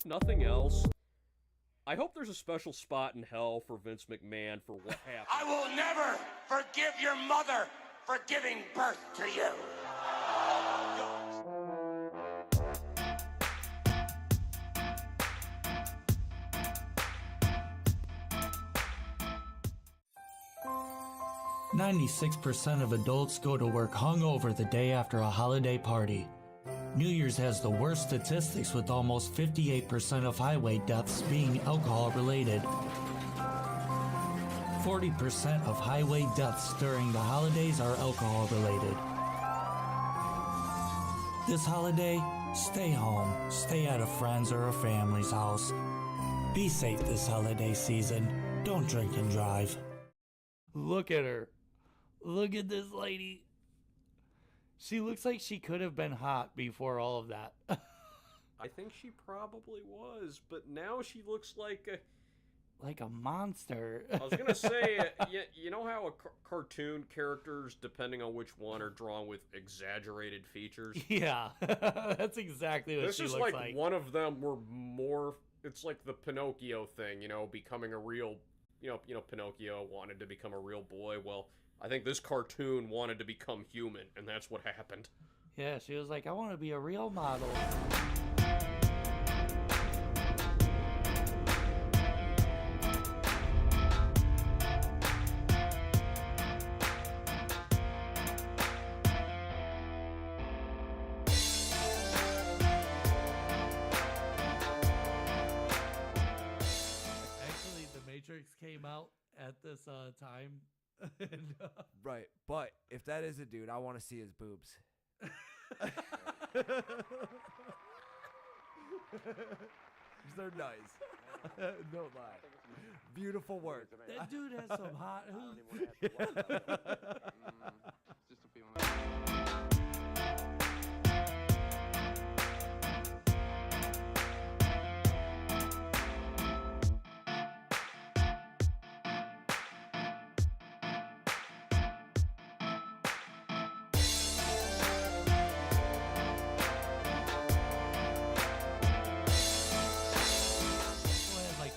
nothing else, I hope there's a special spot in hell for Vince McMahon for what happened. I will never forgive your mother for giving birth to you. 96% of adults go to work hungover the day after a holiday party. New Year's has the worst statistics, with almost 58% of highway deaths being alcohol related. 40% of highway deaths during the holidays are alcohol related. This holiday, stay home, stay at a friend's or a family's house. Be safe this holiday season. Don't drink and drive. Look at her. Look at this lady. She looks like she could have been hot before all of that. I think she probably was, but now she looks like a monster. I was gonna say, you know how cartoon characters, depending on which one, are drawn with exaggerated features? Yeah, that's exactly what she looks like. This is like one of them were more, it's like the Pinocchio thing, becoming a real, Pinocchio wanted to become a real boy. Well, I think this cartoon wanted to become human, and that's what happened. Yeah, she was like, I want to be a real model. Actually, The Matrix came out at this time. And, right, but if that is a dude, I want to see his boobs. They're nice. No lie. Beautiful work. That dude has some hot. Just a feeling.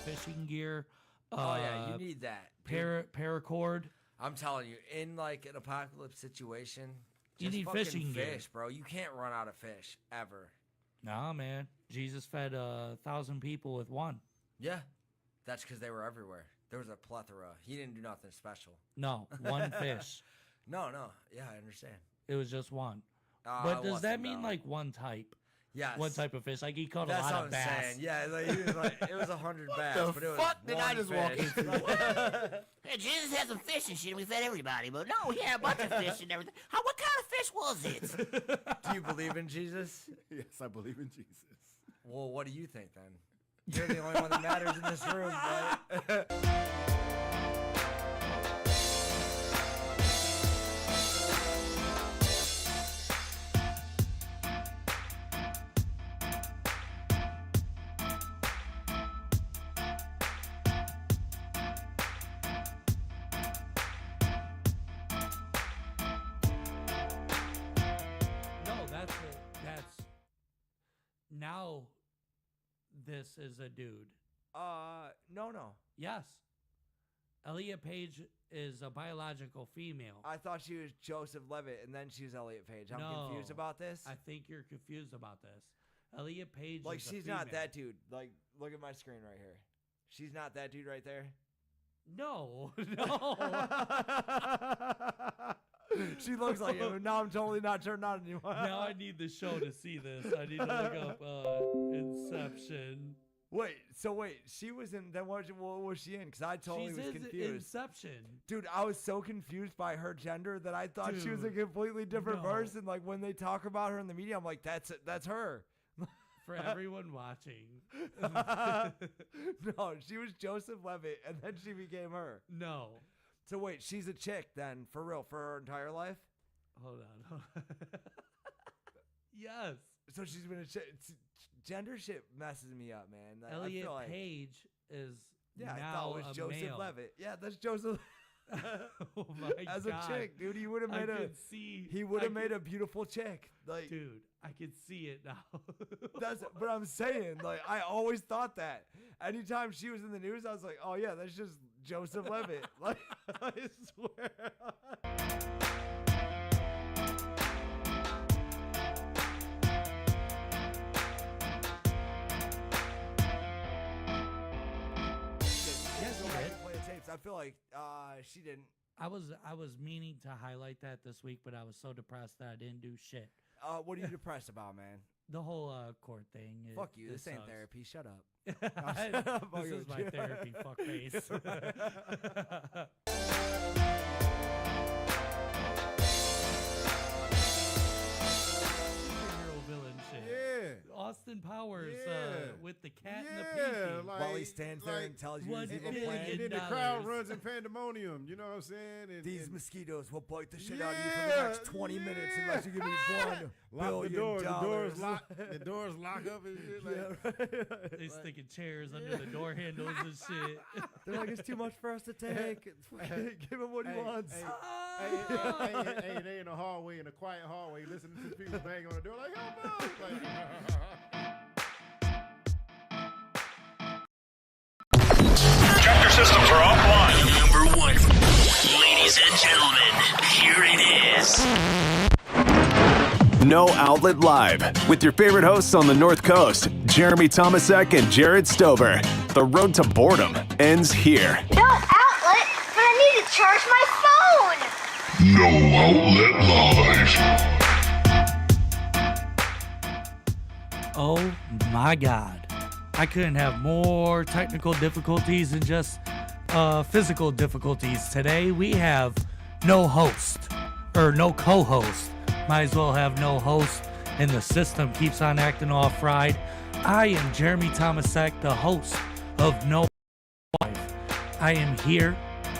Fishing gear. Oh yeah, you need that. Paracord. I'm telling you, in like an apocalypse situation, you need fishing gear, bro. You can't run out of fish ever. Nah, man. Jesus fed 1,000 people with one. Yeah, that's because they were everywhere. There was a plethora. He didn't do nothing special. No, one fish. No. Yeah, I understand. It was just one. But does that mean like one type? Yes. One type of fish. Like he caught a lot of bass. Saying. Yeah, like, he was like, it was 100 bass. But it was fuck did I just walk into? Hey, Jesus had some fish and shit, and we fed everybody. But no, he had a bunch of fish and everything. What kind of fish was it? Do you believe in Jesus? Yes, I believe in Jesus. Well, what do you think then? You're the only one that matters in this room, right? Now, this is a dude. No. Yes. Elliot Page is a biological female. I thought she was Joseph Levitt, and then she was Elliot Page. I'm confused about this. I think you're confused about this. Elliot Page like, is she's not that dude. Like, look at my screen right here. She's not that dude right there? No. She looks like him. Now I'm totally not turned on anymore. Now I need the show to see this. I need to look up Inception. Wait, she was in, then what was she in? Because I totally was confused. Inception. Dude, I was so confused by her gender that I thought she was a completely different person. Like, when they talk about her in the media, I'm like, that's her. For everyone watching. No, she was Joseph Levitt, and then she became her. No. So wait, she's a chick then, for real, for her entire life? Hold on. Yes. So she's been a chick. Gender shit messes me up, man. Elliot Page is I now thought it was Joseph male. Levitt. Yeah, that's Joseph. Oh my As God. a chick, dude, he would have made a beautiful chick. Like, dude, I can see it now. but I'm saying, like, I always thought that. Anytime she was in the news, I was like, oh yeah, that's just Joseph Levitt. Like, I swear. I feel like she didn't. I was meaning to highlight that this week, but I was so depressed that I didn't do shit. What are you depressed about, man? The whole court thing. Fuck you. This ain't sucks. therapy. Shut up. This is my therapy, fuckface. Superhero villain shit. Yeah. Austin Powers with the cat and the Yeah, pinky. like- While he stands there and tells you $1 his evil billion. plan. And then the crowd runs in pandemonium. You know what I'm saying? And, These and mosquitoes will bite the shit out of you for the next 20 minutes unless you give me $1 lock the billion. doors. The doors lock. The doors lock up and shit. Like, Yeah, right. They sticking chairs under the door handles and shit. They're like, it's too much for us to take. Give him what he wants. Hey, they in a hallway, in a quiet hallway, listening to people bang on the door like, help us. Tractor systems are offline. Number one. Ladies and gentlemen, here it is. No Outlet Live, with your favorite hosts on the North Coast, Jeremy Tomesek and Jarrod Stover. The road to boredom ends here. No outlet, but I need to charge my phone. No Outlet Live. Oh my God. I couldn't have more technical difficulties than just physical difficulties. Today we have no host, or no co-host. Might as well have no host, and the system keeps on acting all fried. I am Jeremy Tomesek, the host of No Live. I am here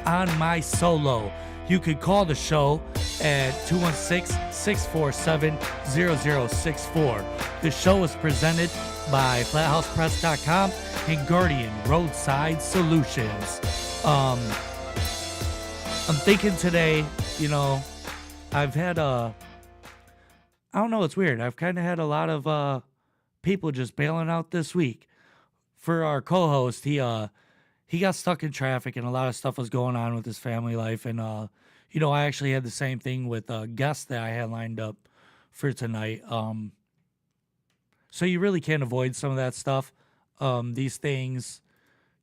on my solo. You could call the show at 216-647-0064. The show is presented by FlatHousePress.com and Guardian Roadside Solutions. I'm thinking today, I've had I don't know, it's weird. I've kind of had a lot of people just bailing out this week. For our co-host, he got stuck in traffic and a lot of stuff was going on with his family life. And, I actually had the same thing with a guest that I had lined up for tonight. So you really can't avoid some of that stuff. These things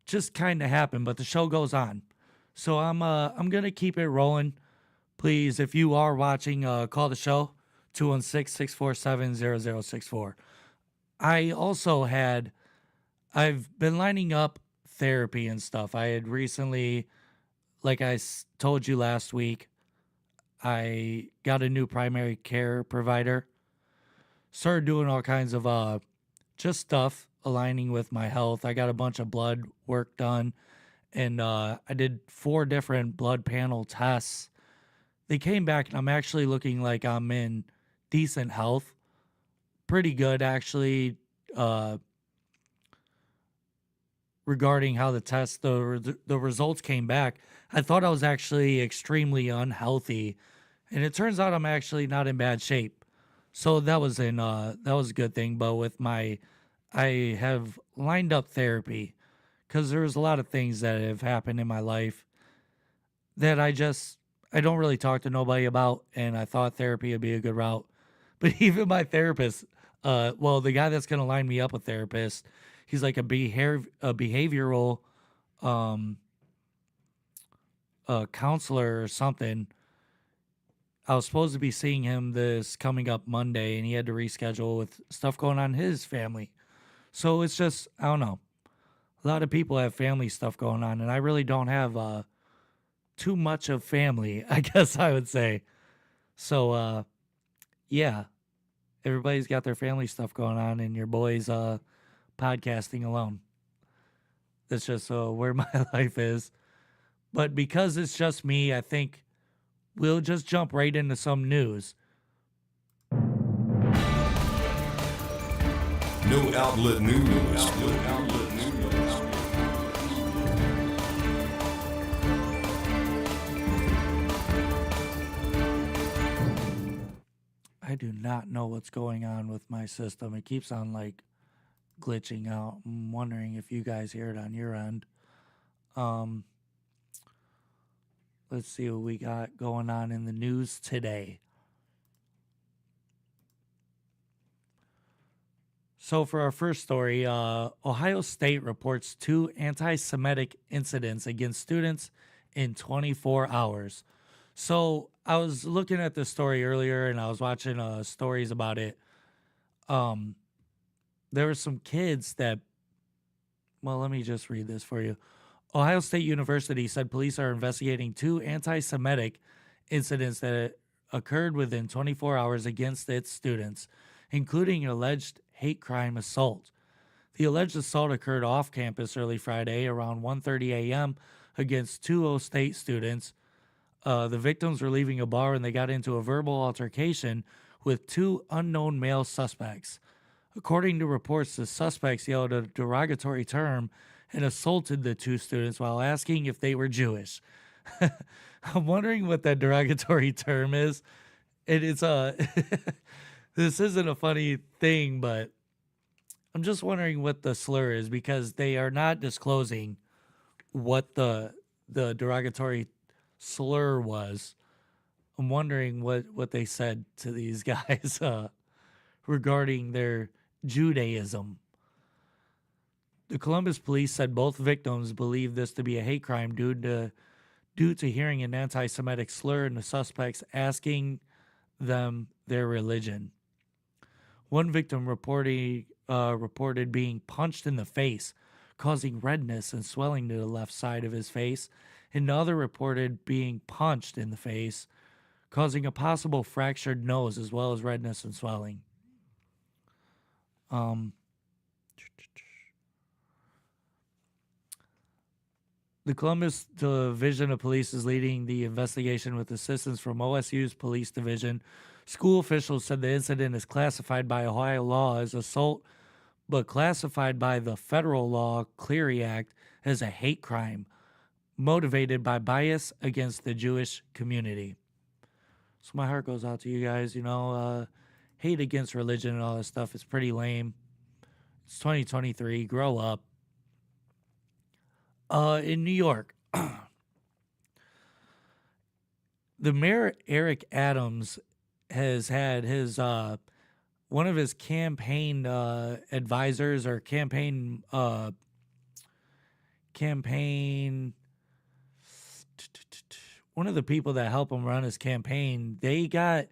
just kind of happen, but the show goes on. So I'm going to keep it rolling. Please, if you are watching, call the show, 216-647-0064. I've been lining up therapy and stuff. I had recently, like I told you last week, I got a new primary care provider. Started doing all kinds of just stuff aligning with my health. I got a bunch of blood work done, and I did 4 different blood panel tests. They came back, and I'm actually looking like I'm in decent health. Pretty good, actually, regarding how the results came back. I thought I was actually extremely unhealthy, and it turns out I'm actually not in bad shape. So that was a good thing. But I have lined up therapy because there's a lot of things that have happened in my life that I don't really talk to nobody about, and I thought therapy would be a good route. But even my therapist, the guy that's going to line me up with therapist, he's like a behavioral counselor or something. I was supposed to be seeing him this coming up Monday, and he had to reschedule with stuff going on in his family. So it's just, I don't know. A lot of people have family stuff going on, and I really don't have too much of family, I guess I would say. So, yeah, everybody's got their family stuff going on, and your boy's podcasting alone. That's just where my life is. But because it's just me, I think we'll just jump right into some news. No Outlet News. No Outlet News. do not know what's going on with my system. It keeps on like glitching out. I'm wondering if you guys hear it on your end. Let's see what we got going on in the news today. So for our first story, Ohio State reports 2 anti-Semitic incidents against students in 24 hours. So I was looking at this story earlier and I was watching stories about it. There were some kids that, well, let me just read this for you. Ohio State University said police are investigating 2 anti-Semitic incidents that occurred within 24 hours against its students, including an alleged hate crime assault. The alleged assault occurred off campus early Friday around 1:30 a.m. against 2 O State students. The victims were leaving a bar and they got into a verbal altercation with 2 unknown male suspects. According to reports, the suspects yelled a derogatory term and assaulted the 2 students while asking if they were Jewish. I'm wondering what that derogatory term is. It is this isn't a funny thing, but I'm just wondering what the slur is because they are not disclosing what the derogatory slur was. I'm wondering what they said to these guys regarding their Judaism. The Columbus police said both victims believe this to be a hate crime due to hearing an anti-Semitic slur and the suspects asking them their religion. One victim reported being punched in the face, causing redness and swelling to the left side of his face. Another reported being punched in the face, causing a possible fractured nose as well as redness and swelling. The Columbus Division of Police is leading the investigation with assistance from OSU's Police Division. School officials said the incident is classified by Ohio law as assault, but classified by the federal law Clery Act as a hate crime, motivated by bias against the Jewish community. So my heart goes out to you guys. You know, hate against religion and all this stuff is pretty lame. It's 2023. Grow up. In New York, the mayor, Eric Adams, has had his one of his campaign advisors or campaign one of the people that help him run his campaign, they got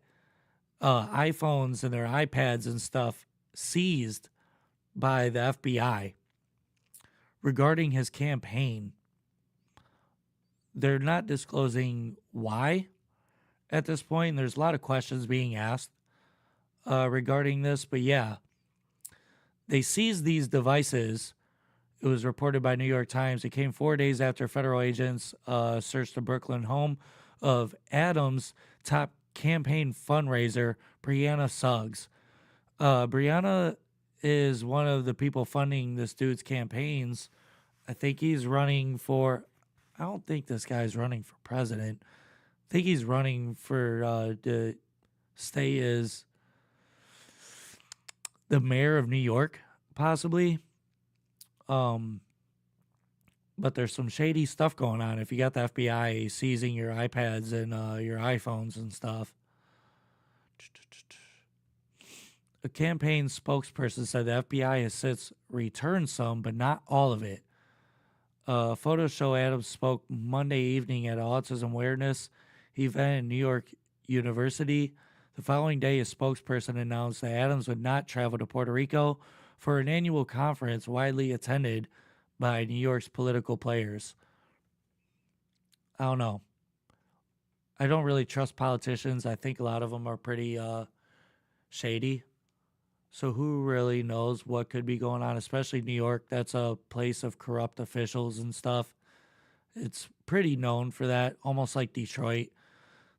iPhones and their iPads and stuff seized by the FBI regarding his campaign. They're not disclosing why at this point. There's a lot of questions being asked regarding this, but yeah, they seized these devices. It was reported by New York Times. It came 4 days after federal agents searched the Brooklyn home of Adams' top campaign fundraiser, Brianna Suggs. Brianna is one of the people funding this dude's campaigns. I think he's running for, I don't think this guy's running for president. I think he's running for to stay as the mayor of New York, possibly. But there's some shady stuff going on if you got the FBI seizing your iPads and your iPhones and stuff. A campaign spokesperson said the FBI has since returned some, but not all of it. Photos show Adams spoke Monday evening at an autism awareness event in New York University. The following day, a spokesperson announced that Adams would not travel to Puerto Rico for an annual conference widely attended by New York's political players. I don't know. I don't really trust politicians. I think a lot of them are pretty shady. So who really knows what could be going on, especially New York? That's a place of corrupt officials and stuff. It's pretty known for that, almost like Detroit.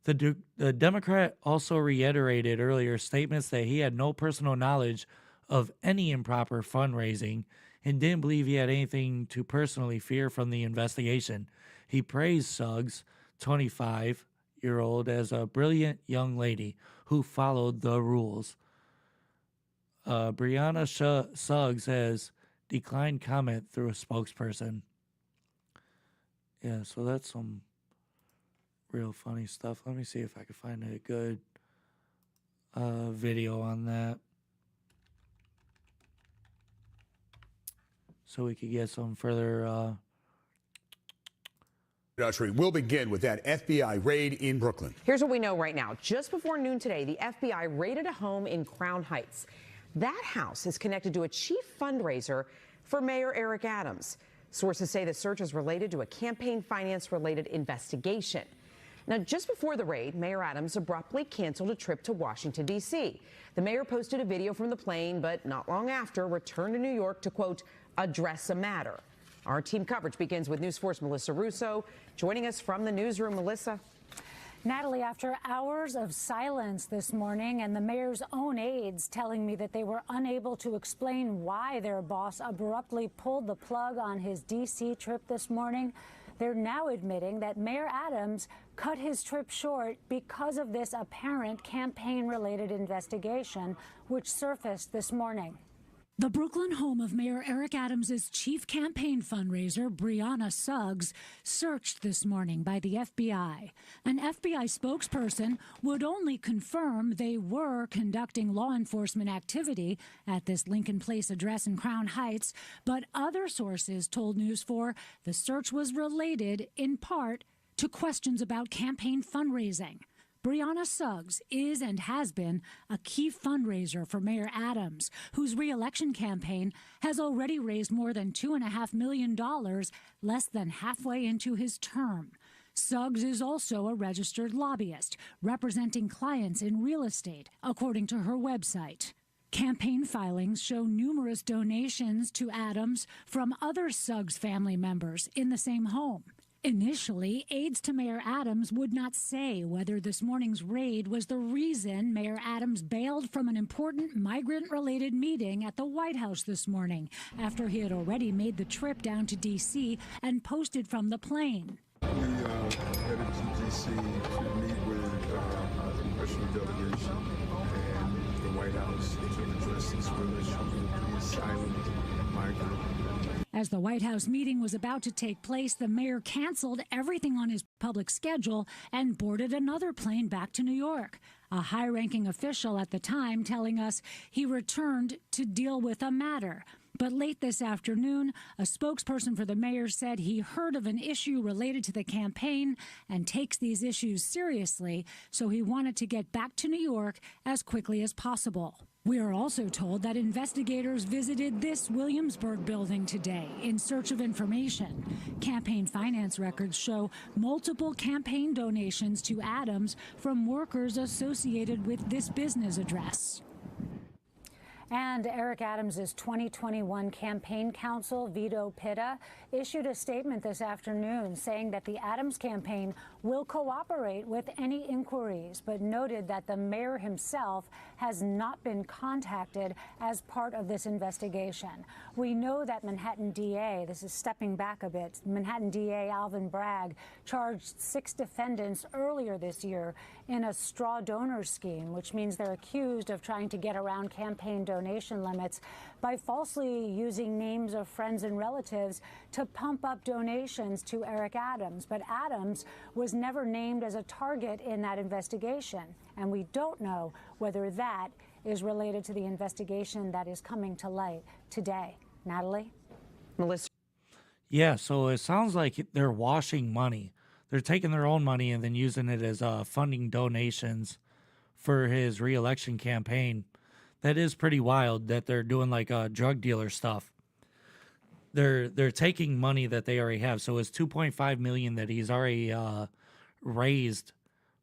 The Democrat also reiterated earlier statements that he had no personal knowledge of any improper fundraising and didn't believe he had anything to personally fear from the investigation. He praised Suggs, 25-year-old, as a brilliant young lady who followed the rules. Brianna Suggs has declined comment through a spokesperson. Yeah, so that's some real funny stuff. Let me see if I can find a good video on that, so we could get some further. We'll begin with that FBI raid in Brooklyn. Here's what we know right now. Just before noon today, the FBI raided a home in Crown Heights. That house is connected to a chief fundraiser for Mayor Eric Adams. Sources say the search is related to a campaign finance-related investigation. Now, just before the raid, Mayor Adams abruptly canceled a trip to Washington, D.C. The mayor posted a video from the plane, but not long after returned to New York to, quote, address a matter. Our team coverage begins with News 4's Melissa Russo joining us from the newsroom. Melissa. Natalie, after hours of silence this morning and the mayor's own aides telling me that they were unable to explain why their boss abruptly pulled the plug on his D.C. trip this morning, they're now admitting that Mayor Adams cut his trip short because of this apparent campaign-related investigation, which surfaced this morning. The Brooklyn home of Mayor Eric Adams' chief campaign fundraiser, Brianna Suggs, searched this morning by the FBI. An FBI spokesperson would only confirm they were conducting law enforcement activity at this Lincoln Place address in Crown Heights, but other sources told News 4 the search was related, in part, to questions about campaign fundraising. Brianna Suggs is and has been a key fundraiser for Mayor Adams, whose re-election campaign has already raised more than $2.5 million, less than halfway into his term. Suggs is also a registered lobbyist, representing clients in real estate, according to her website. Campaign filings show numerous donations to Adams from other Suggs family members in the same home. Initially, aides to Mayor Adams would not say whether this morning's raid was the reason Mayor Adams bailed from an important migrant-related meeting at the White House this morning, after he had already made the trip down to D.C. and posted from the plane. We headed to D.C. to meet with our congressional delegation and the White House to address this real issue of the asylum migrant. As the White House meeting was about to take place, the mayor canceled everything on his public schedule and boarded another plane back to New York. A high-ranking official at the time telling us he returned to deal with a matter. But late this afternoon, a spokesperson for the mayor said he heard of an issue related to the campaign and takes these issues seriously, so he wanted to get back to New York as quickly as possible. We are also told that investigators visited this Williamsburg building today in search of information. Campaign finance records show multiple campaign donations to Adams from workers associated with this business address. And Eric Adams' 2021 campaign counsel, Vito Pitta, issued a statement this afternoon saying that the Adams campaign will cooperate with any inquiries, but noted that the mayor himself has not been contacted as part of this investigation. We know that Manhattan DA, this is stepping back a bit, Manhattan DA Alvin Bragg charged 6 defendants earlier this year in a straw donor scheme, which means they're accused of trying to get around campaign donation limits by falsely using names of friends and relatives to pump up donations to Eric Adams. But Adams was never named as a target in that investigation, and we don't know whether that is related to the investigation that is coming to light today. Natalie? Melissa? Yeah, so it sounds like they're washing money. They're taking their own money and then using it as funding donations for his re-election campaign. That is pretty wild that they're doing like drug dealer stuff. They're taking money that they already have. So it's $2.5 million that he's already raised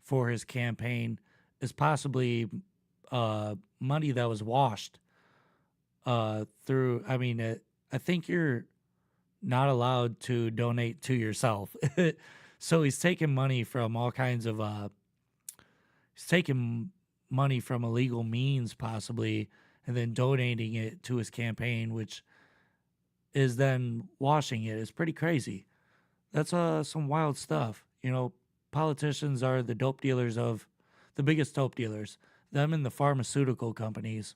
for his campaign is possibly money that was washed through. I mean, I think you're not allowed to donate to yourself. So he's taking money from all kinds of he's taking money from illegal means possibly and then donating it to his campaign, which is then washing it. It's pretty crazy. That's some wild stuff. You know, politicians are the dope dealers of the biggest dope dealers. them and the pharmaceutical companies.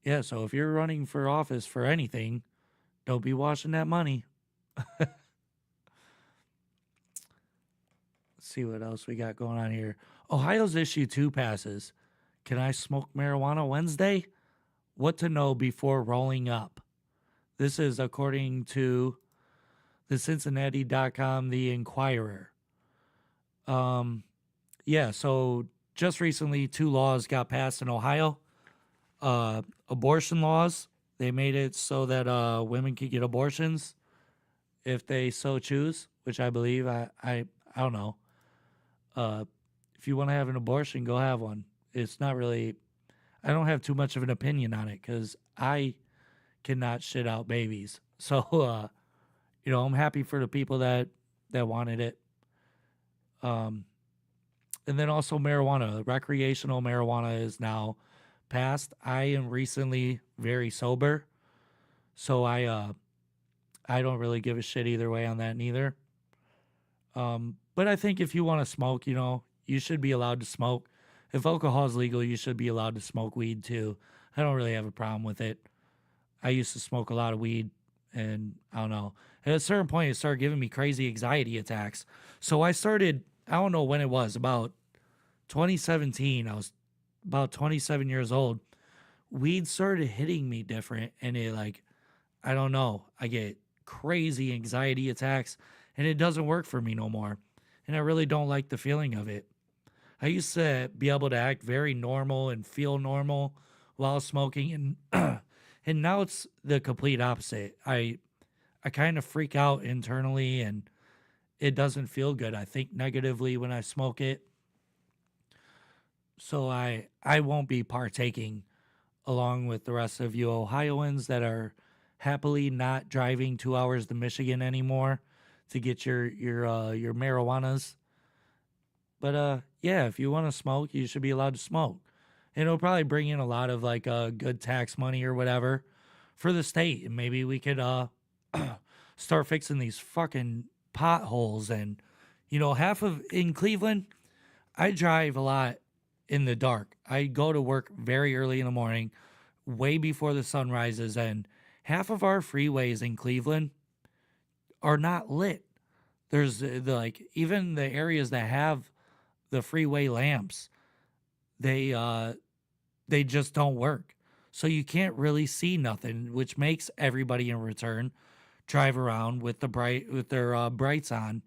Yeah, so if you're running for office for anything, don't be washing that money. Let's see what else we got going on here. Ohio's issue 2 passes. Can I smoke marijuana Wednesday? What to know before rolling up. This is according to the Cincinnati.com, The Inquirer. Yeah, so just recently 2 laws got passed in Ohio. Abortion laws. They made it so that women could get abortions if they so choose, which I believe. I don't know. If you want to have an abortion, go have one. It's not really, I don't have too much of an opinion on it because I cannot shit out babies. So, you know, I'm happy for the people that wanted it. And then also marijuana. Recreational marijuana is now passed. I am recently very sober, so I don't really give a shit either way on that neither. But I think if you want to smoke, you know, you should be allowed to smoke. If alcohol is legal, you should be allowed to smoke weed too. I don't really have a problem with it. I used to smoke a lot of weed, and I don't know. At a certain point, it started giving me crazy anxiety attacks. So I started, I don't know when it was, about 2017. I was about 27 years old. Weed started hitting me different, and it, like, I don't know. I get crazy anxiety attacks, and it doesn't work for me no more. And I really don't like the feeling of it. I used to be able to act very normal and feel normal while smoking, and and now it's the complete opposite. I kind of freak out internally, and it doesn't feel good. I think negatively when I smoke it. So I won't be partaking along with the rest of you Ohioans that are happily not driving 2 hours to Michigan anymore to get your marijuanas. But yeah, if you want to smoke, you should be allowed to smoke. And it'll probably bring in a lot of like good tax money or whatever for the state. And maybe we could start fixing these fucking potholes. And, you know, in Cleveland, I drive a lot in the dark. I go to work very early in the morning, way before the sun rises. And half of our freeways in Cleveland are not lit. There's even the areas that have the freeway lamps, they just don't work. So you can't really see nothing, which makes everybody in return drive around with their brights on,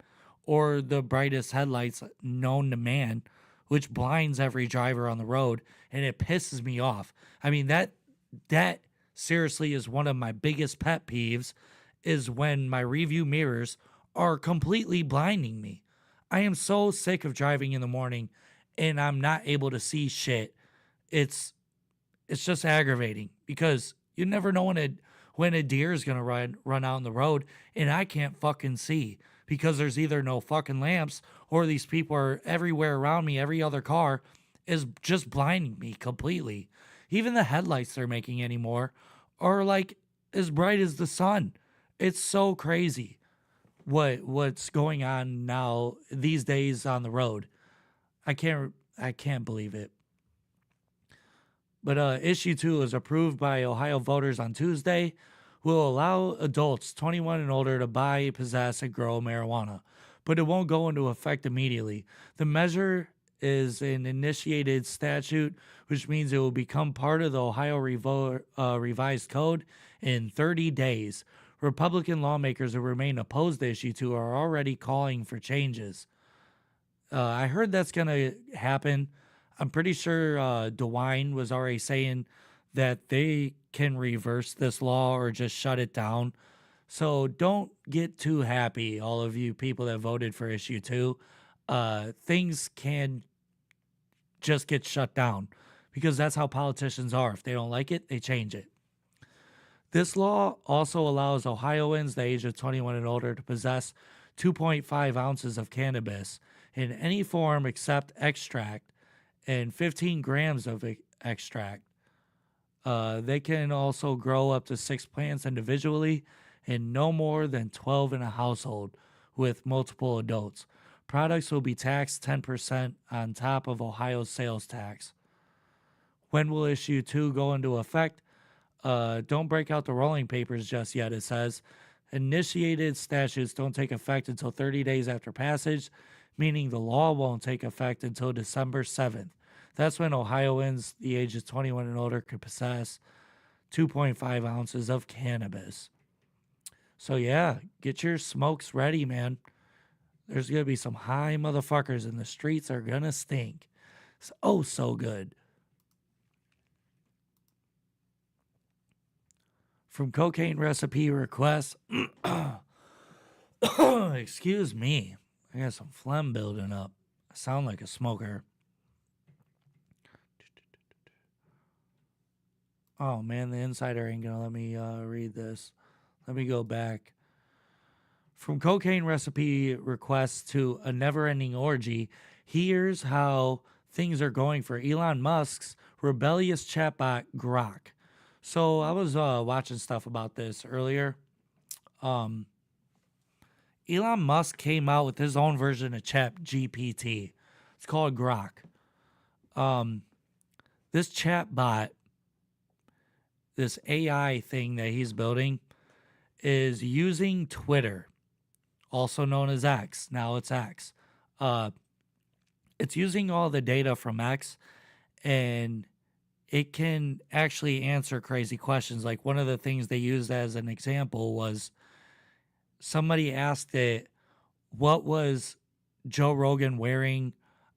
or the brightest headlights known to man, which blinds every driver on the road, and it pisses me off. I mean, that seriously is one of my biggest pet peeves, is when my review mirrors are completely blinding me. I am so sick of driving in the morning and I'm not able to see shit. It's just aggravating because you never know when a deer is going to run out on the road, and I can't fucking see because there's either no fucking lamps or these people are everywhere around me. Every other car is just blinding me completely. Even the headlights they're making anymore are like as bright as the sun. It's so crazy what's going on now these days on the road. I can't believe it. But issue 2 is approved by Ohio voters on Tuesday, will allow adults 21 and older to buy, possess, and grow marijuana, but it won't go into effect immediately. The measure is an initiated statute, which means it will become part of the Ohio revised code in 30 days. Republican lawmakers who remain opposed to issue 2 are already calling for changes. I heard that's going to happen. I'm pretty sure DeWine was already saying that they can reverse this law or just shut it down. So don't get too happy, all of you people that voted for issue 2. Things can just get shut down because that's how politicians are. If they don't like it, they change it. This law also allows Ohioans the age of 21 and older to possess 2.5 ounces of cannabis in any form except extract and 15 grams of extract. They can also grow up to 6 plants individually and no more than 12 in a household with multiple adults. Products will be taxed 10% on top of Ohio's sales tax. When will issue 2 go into effect? Don't break out the rolling papers just yet, it says. Initiated statutes don't take effect until 30 days after passage, meaning the law won't take effect until December 7th. That's when Ohioans the ages 21 and older could possess 2.5 ounces of cannabis. So yeah, get your smokes ready, man. There's going to be some high motherfuckers and the streets are going to stink. It's oh so good. From cocaine recipe requests. Excuse me. I got some phlegm building up. I sound like a smoker. Oh man, the insider ain't gonna let me read this. Let me go back. From cocaine recipe requests to a never-ending orgy, here's how things are going for Elon Musk's rebellious chatbot Grok. So I was watching stuff about this earlier. Elon Musk came out with his own version of ChatGPT. It's called Grok. This chatbot, this AI thing that he's building, is using Twitter, also known as X. Now it's X. It's using all the data from X, and it can actually answer crazy questions. Like one of the things they used as an example was somebody asked it, what was Joe Rogan wearing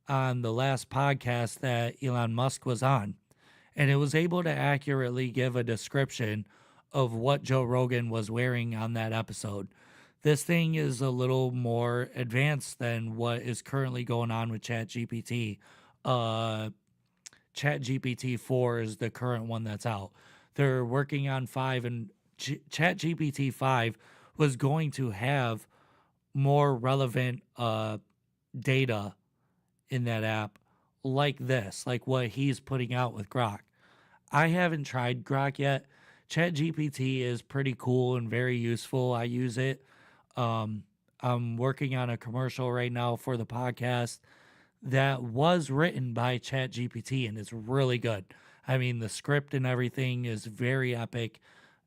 on the last podcast that Elon Musk was on? And it was able to accurately give a description of what Joe Rogan was wearing on that episode. This thing is a little more advanced than what is currently going on with ChatGPT. ChatGPT 4 is the current one that's out. They're working on 5, and ChatGPT 5 was going to have more relevant data in that app like this, like what he's putting out with Grok. I haven't tried Grok yet. ChatGPT is pretty cool and very useful. I use it. I'm working on a commercial right now for the podcast that was written by ChatGPT, and it's really good. I mean, the script and everything is very epic.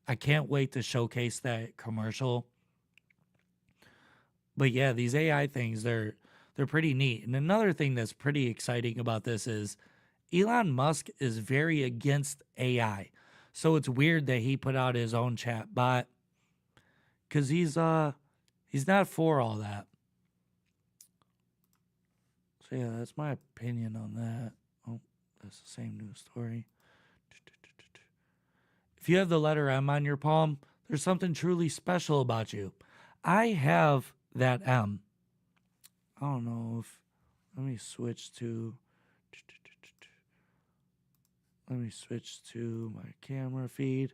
I can't wait to showcase that commercial. But yeah, these AI things, they're pretty neat. And another thing that's pretty exciting about this is Elon Musk is very against AI. So it's weird that he put out his own chat bot, because he's not for all that. So yeah, that's my opinion on that. Oh, that's the same news story. If you have the letter M on your palm, there's something truly special about you. I have that M. I don't know if... Let me switch to my camera feed.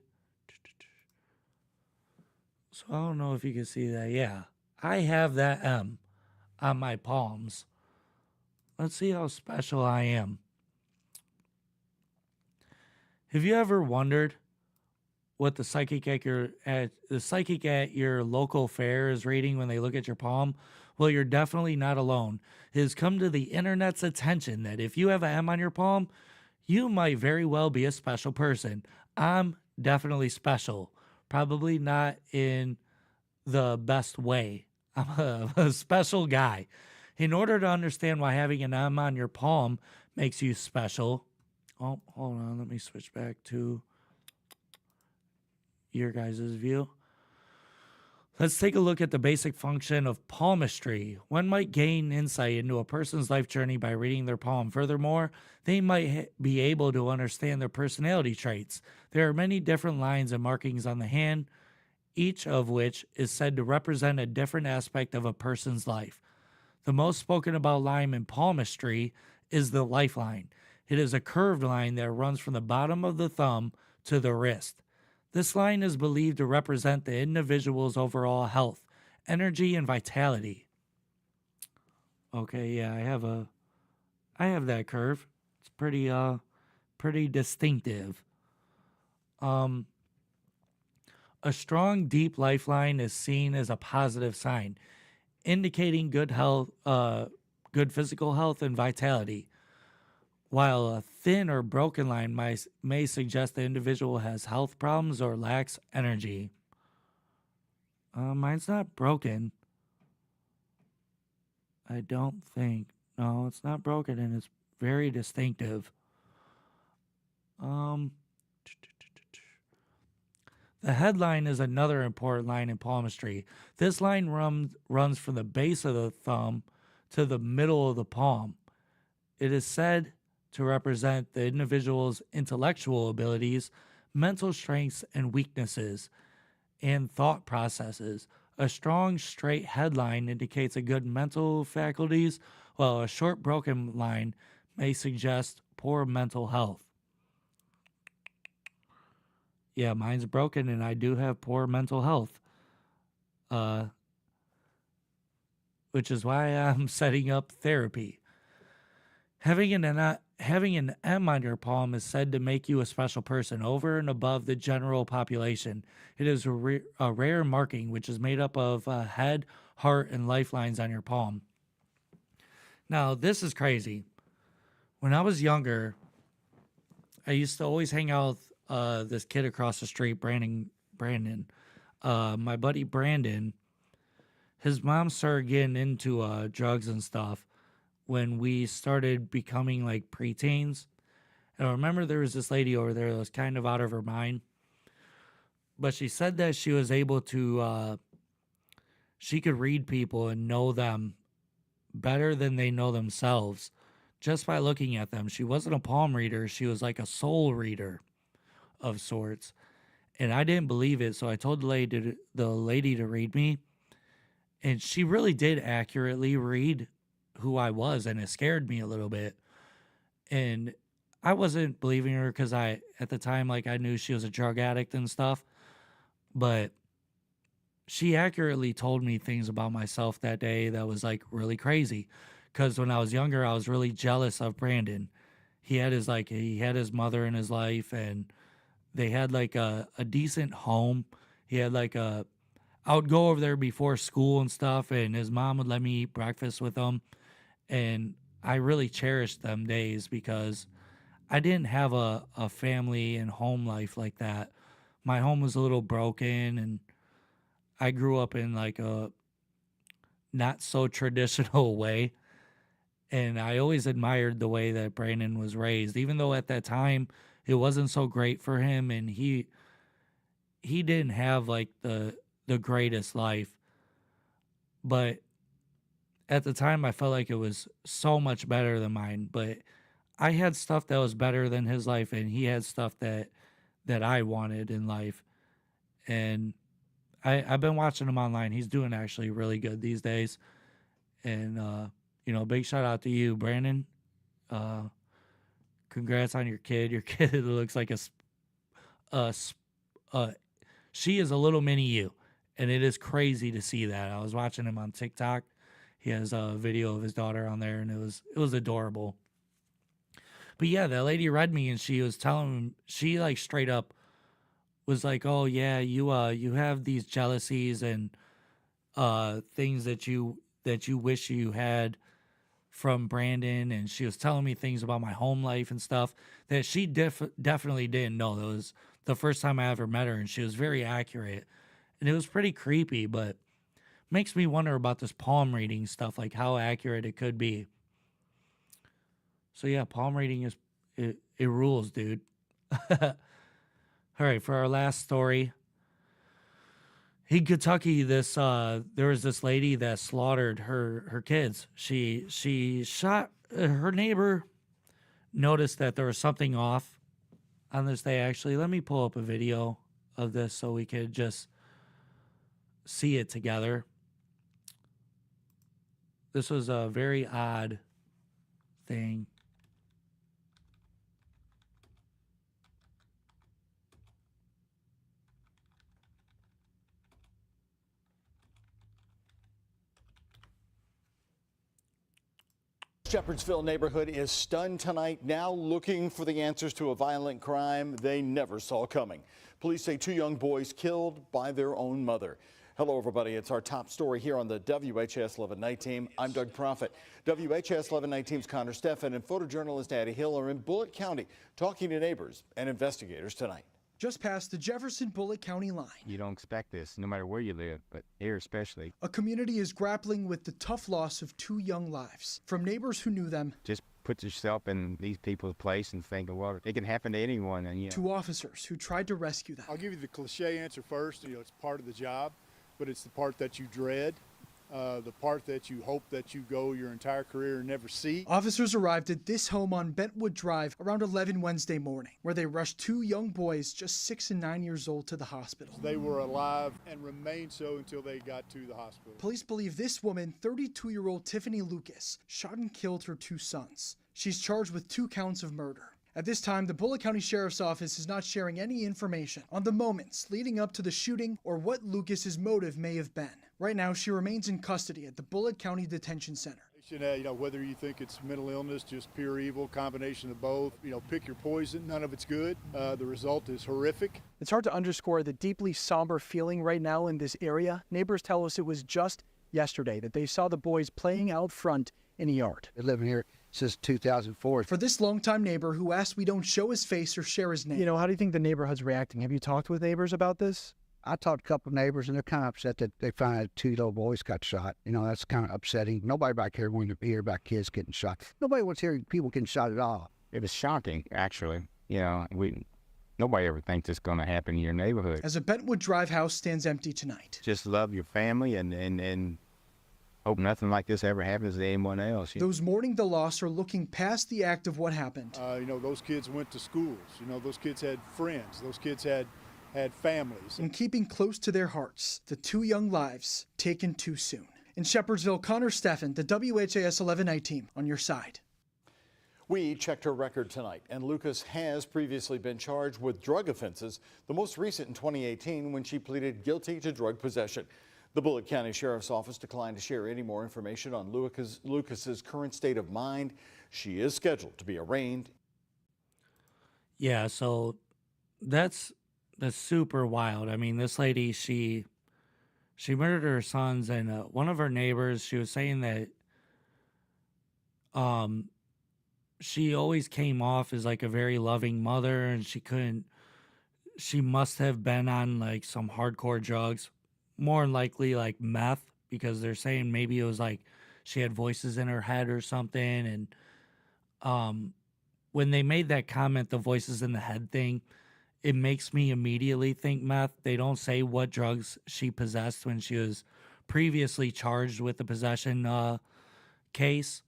So I don't know if you can see that. Yeah, I have that M on my palms. Let's see how special I am. Have you ever wondered what the psychic at your local fair is reading when they look at your palm? Well, you're definitely not alone. It has come to the internet's attention that if you have an M on your palm, you might very well be a special person. I'm definitely special. Probably not in the best way. I'm a special guy. In order to understand why having an M on your palm makes you special. Oh, hold on. Let me switch back to your guys' view. Let's take a look at the basic function of palmistry. One might gain insight into a person's life journey by reading their palm. Furthermore, they might be able to understand their personality traits. There are many different lines and markings on the hand, each of which is said to represent a different aspect of a person's life. The most spoken about line in palmistry is the lifeline. It is a curved line that runs from the bottom of the thumb to the wrist. This line is believed to represent the individual's overall health, energy, and vitality. Okay, yeah, I have that curve. It's pretty distinctive. A strong, deep lifeline is seen as a positive sign, indicating good health, good physical health and vitality. while a thin or broken line may suggest the individual has health problems or lacks energy. Mine's not broken. I don't think. No, it's not broken, and it's very distinctive. The headline is another important line in palmistry. This line runs from the base of the thumb to the middle of the palm. It is said to represent the individual's intellectual abilities, mental strengths and weaknesses, and thought processes. A strong, straight headline indicates a good mental faculties, while a short, broken line may suggest poor mental health. Yeah, mine's broken, and I do have poor mental health. Which is why I'm setting up therapy. Having an M on your palm is said to make you a special person over and above the general population. It is a rare marking which is made up of head, heart, and lifelines on your palm. Now, this is crazy. When I was younger, I used to always hang out with this kid across the street, Brandon. My buddy Brandon, his mom started getting into drugs and stuff when we started becoming like preteens. And I remember there was this lady over there that was kind of out of her mind. But she said that she was able to, she could read people and know them better than they know themselves just by looking at them. She wasn't a palm reader. She was like a soul reader of sorts. And I didn't believe it. So I told the lady to read me. And she really did accurately read who I was, and it scared me a little bit. And I wasn't believing her because at the time, like, I knew she was a drug addict and stuff. But she accurately told me things about myself that day that was like really crazy. Because when I was younger, I was really jealous of Brandon. He had his mother in his life, and they had like a decent home. He had like I would go over there before school and stuff, and his mom would let me eat breakfast with him. And I really cherished them days because I didn't have a family and home life like that. My home was a little broken, and I grew up in like a not so traditional way. And I always admired the way that Brandon was raised, even though at that time it wasn't so great for him, and he didn't have like the greatest life. But at the time I felt like it was so much better than mine. But I had stuff that was better than his life, and he had stuff that I wanted in life. And I've been watching him online. He's doing actually really good these days. And big shout out to you, Brandon. Congrats on your kid. Your kid looks like she is a little mini you. And it is crazy to see that. I was watching him on TikTok. He has a video of his daughter on there, and it was adorable. But yeah, that lady read me, and she was telling him, she like straight up was like, "Oh yeah, you have these jealousies and things that you wish you had from Brandon." And she was telling me things about my home life and stuff that she definitely didn't know. That was the first time I ever met her, and she was very accurate. And it was pretty creepy, but makes me wonder about this palm reading stuff, like how accurate it could be. So yeah, palm reading it rules, dude. All right, for our last story. In Kentucky, there was this lady that slaughtered her kids. She shot her neighbor. Noticed that there was something off on this day. Actually, let me pull up a video of this so we could just see it together. This was a very odd thing. Shepherdsville neighborhood is stunned tonight, now looking for the answers to a violent crime they never saw coming. Police say two young boys killed by their own mother. Hello, everybody. It's our top story here on the WHS 11 Night Team. I'm Doug Profit. WHS 11 Night Team's Connor Steffen and photojournalist Addie Hill are in Bullitt County talking to neighbors and investigators tonight. Just past the Jefferson-Bullitt County line. You don't expect this, no matter where you live, but here especially. A community is grappling with the tough loss of 2 young lives. From neighbors who knew them, Just put yourself in these people's place and think, well, it can happen to anyone. And to officers who tried to rescue them. I'll give you the cliche answer first. It's part of the job, but it's the part that you dread, the part that you hope that you go your entire career and never see. Officers arrived at this home on Bentwood Drive around 11 Wednesday morning, where they rushed 2 young boys just 6 and 9 years old to the hospital. They were alive and remained so until they got to the hospital. Police believe this woman, 32-year-old Tiffany Lucas, shot and killed her 2 sons. She's charged with 2 counts of murder. At this time, the Bullitt County Sheriff's Office is not sharing any information on the moments leading up to the shooting or what Lucas's motive may have been. Right now, she remains in custody at the Bullitt County Detention Center. Whether you think it's mental illness, just pure evil, combination of both, pick your poison. None of it's good. The result is horrific. It's hard to underscore the deeply somber feeling right now in this area. Neighbors tell us it was just yesterday that they saw the boys playing out front in a yard. Been living here since 2004. For this longtime neighbor who asked we don't show his face or share his name. How do you think the neighborhood's reacting? Have you talked with neighbors about this? I talked to a couple of neighbors, and they're kind of upset that they find 2 little boys got shot. That's kind of upsetting. Nobody back here wanted to hear about kids getting shot. Nobody wants to hear people getting shot at all. It was shocking, actually. Nobody ever thinks it's going to happen in your neighborhood. As a Bentwood Drive house stands empty tonight. Just love your family and hope nothing like this ever happens to anyone else. Those mourning the loss are looking past the act of what happened. Those kids went to schools. Those kids had friends. Those kids had families. And keeping close to their hearts, the 2 young lives taken too soon. In Shepherdsville, Connor Steffen, the WHAS 11 Night Team, on your side. We checked her record tonight, and Lucas has previously been charged with drug offenses, the most recent in 2018 when she pleaded guilty to drug possession. The Bullitt County Sheriff's Office declined to share any more information on Lucas's current state of mind. She is scheduled to be arraigned. Yeah, so that's super wild. I mean, this lady, she murdered her sons, and one of her neighbors, she was saying that she always came off as like a very loving mother, and she must have been on like some hardcore drugs. More than likely like meth, because they're saying maybe it was like she had voices in her head or something. And when they made that comment, the voices in the head thing, it makes me immediately think meth. They don't say what drugs she possessed when she was previously charged with the possession case.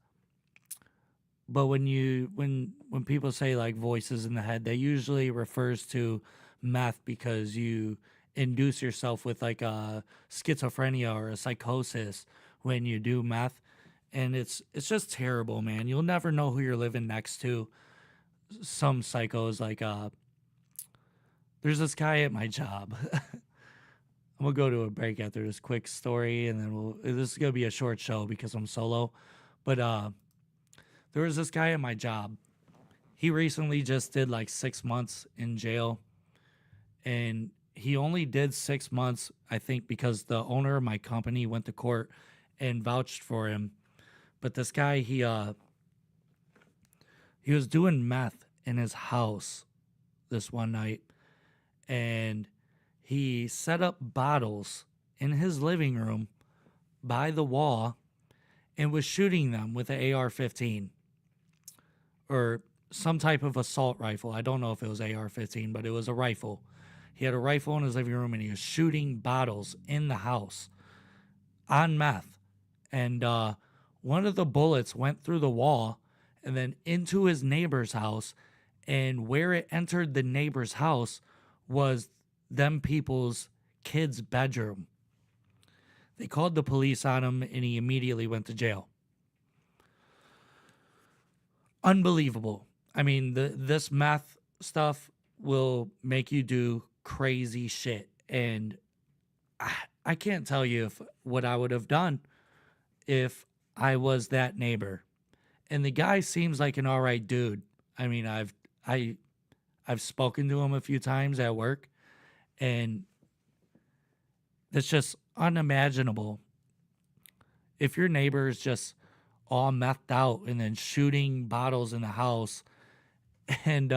But when people say like voices in the head, they usually refers to meth because you induce yourself with like a schizophrenia or a psychosis when you do meth. And it's just terrible, man. You'll never know who you're living next to. Some psychos, like there's this guy at my job. I'm gonna go to a break after this quick story, and then this is gonna be a short show because I'm solo. But there was this guy at my job. He recently just did like 6 months in jail, and he only did 6 months, I think, because the owner of my company went to court and vouched for him. But this guy, he was doing meth in his house this one night, and he set up bottles in his living room by the wall and was shooting them with an AR-15 or some type of assault rifle. I don't know if it was AR-15, but it was a rifle. He had a rifle in his living room, and he was shooting bottles in the house on meth. And one of the bullets went through the wall and then into his neighbor's house. And where it entered the neighbor's house was them people's kid's bedroom. They called the police on him, and he immediately went to jail. Unbelievable. I mean, this meth stuff will make you do crazy shit, and I can't tell you what I would have done if I was that neighbor. And the guy seems like an all right dude. I mean, I've spoken to him a few times at work, and it's just unimaginable. If your neighbor is just all methed out and then shooting bottles in the house, and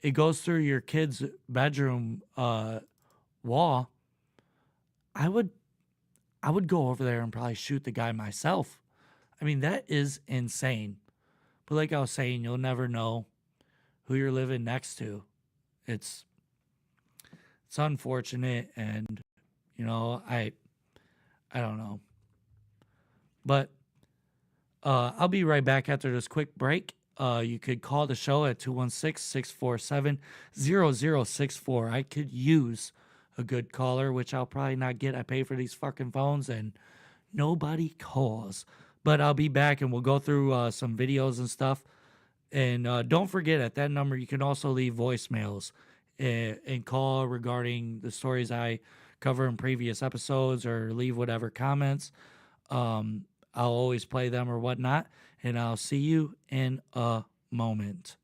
it goes through your kid's bedroom wall, I would go over there and probably shoot the guy myself. I mean, that is insane. But like I was saying, you'll never know who you're living next to. It's unfortunate, and I don't know. But I'll be right back after this quick break. You could call the show at 216-647-0064. I could use a good caller, which I'll probably not get. I pay for these fucking phones, and nobody calls. But I'll be back, and we'll go through some videos and stuff. And don't forget, at that number, you can also leave voicemails and call regarding the stories I cover in previous episodes, or leave whatever comments. I'll always play them or whatnot, and I'll see you in a moment.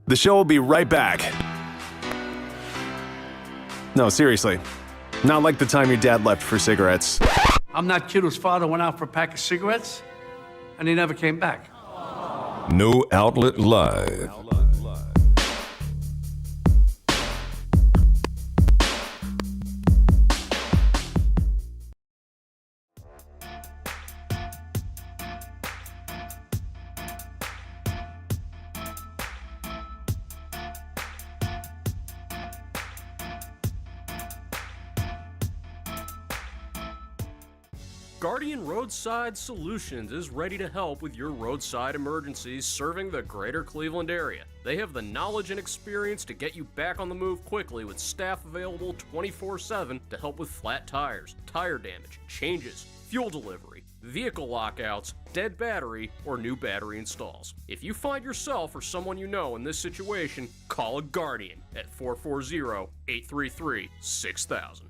The show will be right back. No, seriously. Not like the time your dad left for cigarettes. I'm that kid whose father went out for a pack of cigarettes, and he never came back. No Outlet Live. Guardian Roadside Solutions is ready to help with your roadside emergencies serving the greater Cleveland area. They have the knowledge and experience to get you back on the move quickly, with staff available 24/7 to help with flat tires, tire damage, changes, fuel delivery, vehicle lockouts, dead battery, or new battery installs. If you find yourself or someone you know in this situation, call a Guardian at 440-833-6000.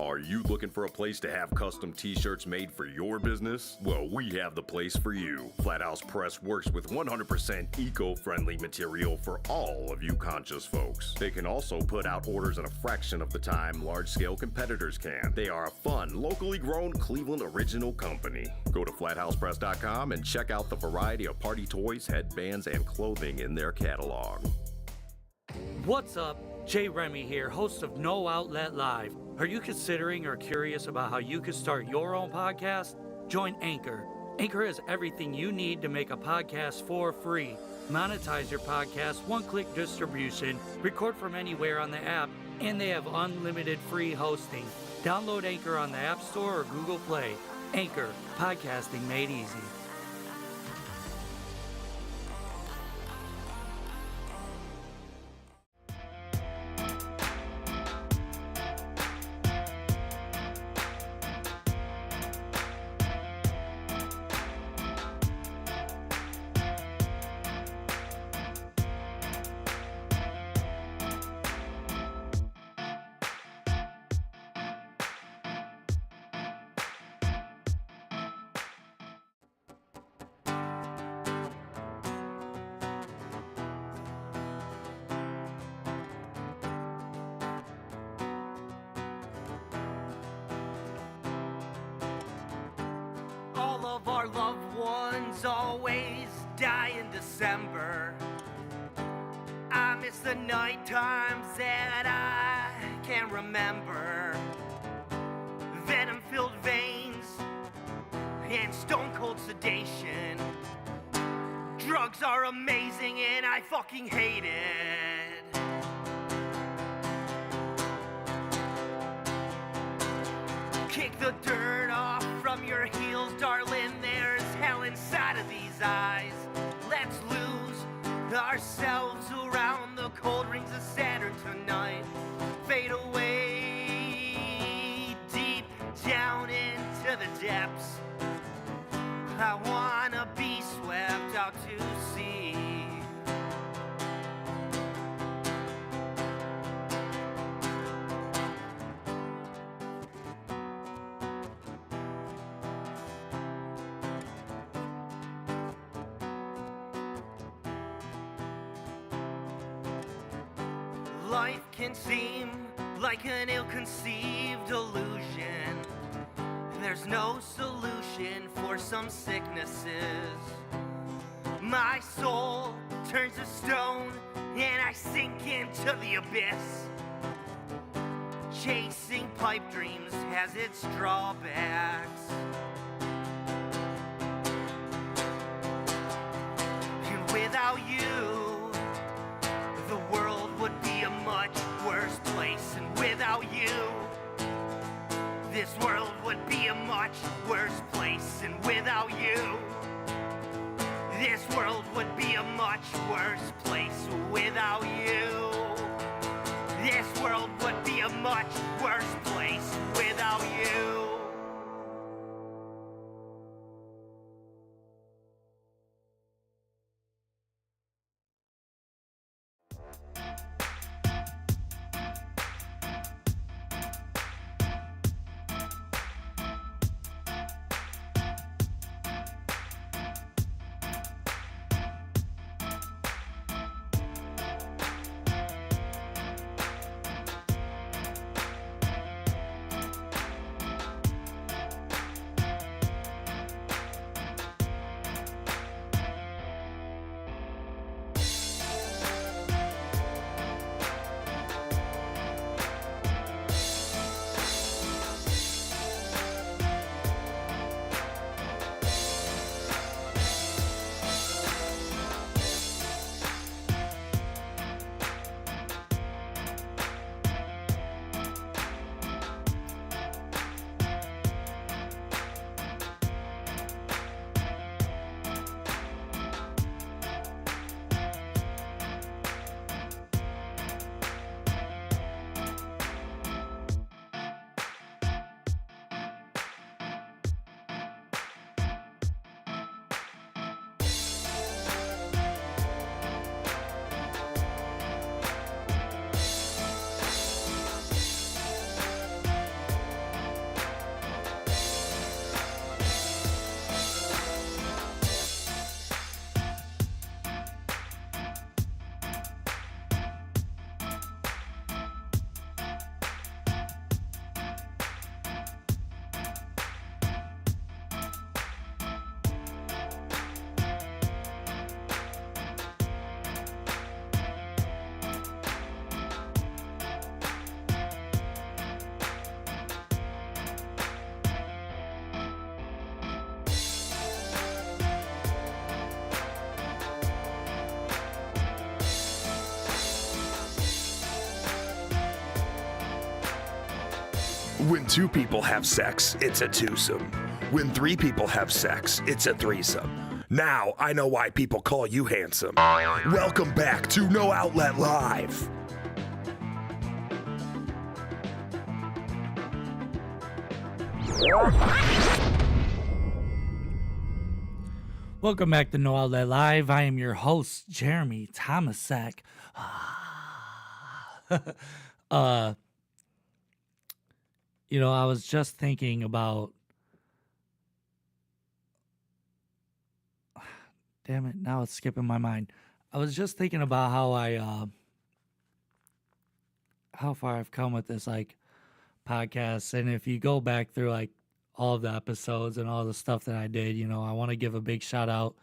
Are you looking for a place to have custom t-shirts made for your business? Well, we have the place for you. Flathouse Press works with 100% eco-friendly material for all of you conscious folks. They can also put out orders in a fraction of the time large-scale competitors can. They are a fun, locally grown Cleveland original company. Go to flathousepress.com and check out the variety of party toys, headbands, and clothing in their catalog. What's up? Jay Remy here, host of No Outlet Live. Are you considering or curious about how you could start your own podcast? Join Anchor. Anchor has everything you need to make a podcast for free. Monetize your podcast, one-click distribution, record from anywhere on the app, and they have unlimited free hosting. Download Anchor on the App Store or Google Play. Anchor, podcasting made easy. All of our loved ones always die in December. I miss the night times that I can't remember. Venom-filled veins and stone-cold sedation. Drugs are amazing and I fucking hate it. Kick the dirt off from your heels, darling. There's hell inside of these eyes. Let's lose ourselves around the cold rings of Saturn tonight. Fade away deep down into the depths. I wanna be swept out to sea. Life can seem like an ill-conceived illusion. There's no solution for some sicknesses. My soul turns to stone and I sink into the abyss. Chasing pipe dreams has its drawbacks. And without you, the world would be a much worse place. And without you, this world would be a much worse place. And without you, this world would be a much worse place. Without you, this world would be a much worse place. Without you. When 2 people have sex, it's a twosome. When 3 people have sex, it's a threesome. Now I know why people call you handsome. Welcome back to No Outlet Live. Welcome back to No Outlet Live. I am your host, Jeremy Tomesek. You know, I was just thinking about... Damn it, now it's skipping my mind. I was just thinking about how far I've come with this, like, podcast. And if you go back through, like, all of the episodes and all the stuff that I did, you know, I want to give a big shout out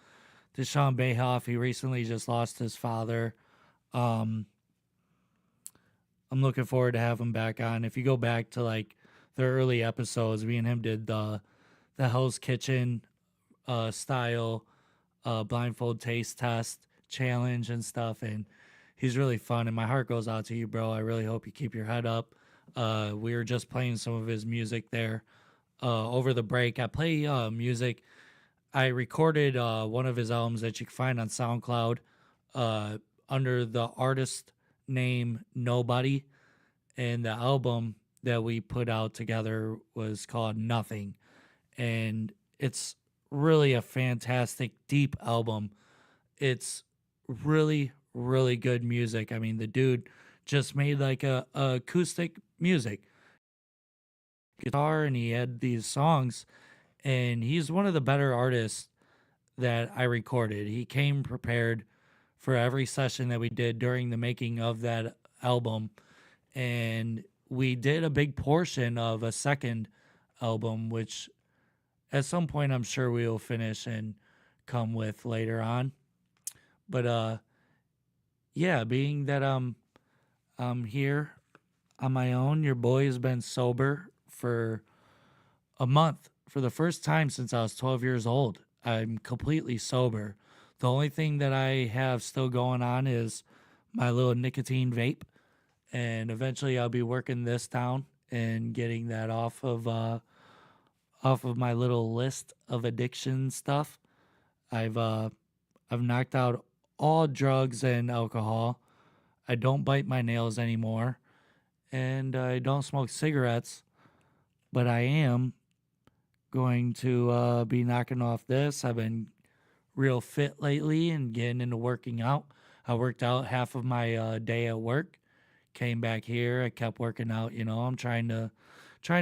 to Sean Bayhoff. He recently just lost his father. I'm looking forward to having him back on. If you go back to, like, the early episodes, me and him did the Hell's Kitchen style blindfold taste test challenge and stuff, and he's really fun, and my heart goes out to you, bro. I really hope you keep your head up. We were just playing some of his music there over the break. I play music. I recorded one of his albums that you can find on SoundCloud under the artist name Nobody, and the album that we put out together was called Nothing, and it's really a fantastic, deep album. It's really, really good music. I mean, the dude just made like a acoustic music guitar, and he had these songs, and he's one of the better artists that I recorded. He came prepared for every session that we did during the making of that album, and we did a big portion of a second album, which at some point I'm sure we will finish and come with later on. But yeah, being that I'm here on my own, your boy has been sober for a month. For the first time since I was 12 years old, I'm completely sober. The only thing that I have still going on is my little nicotine vape, and eventually I'll be working this down and getting that off of my little list of addiction stuff. I've knocked out all drugs and alcohol. I don't bite my nails anymore, and I don't smoke cigarettes, but I am going to be knocking off this. I've been real fit lately and getting into working out. I worked out half of my day at work, came back here, I kept working out. You know, I'm trying to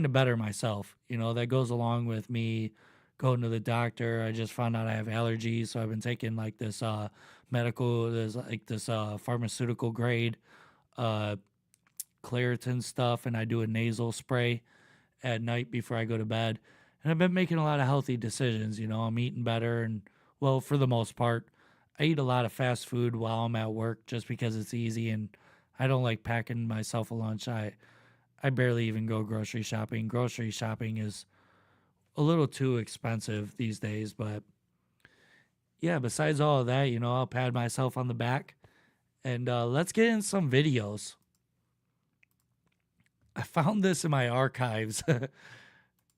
better myself. You know, that goes along with me going to the doctor. I just found out I have allergies, so I've been taking like this pharmaceutical grade Claritin stuff, and I do a nasal spray at night before I go to bed. And I've been making a lot of healthy decisions. You know, I'm eating better, and well, for the most part, I eat a lot of fast food while I'm at work just because it's easy, and I don't like packing myself a lunch. I barely even go grocery shopping. Grocery shopping is a little too expensive these days, but yeah, besides all of that, you know, I'll pat myself on the back, and let's get in some videos. I found this in my archives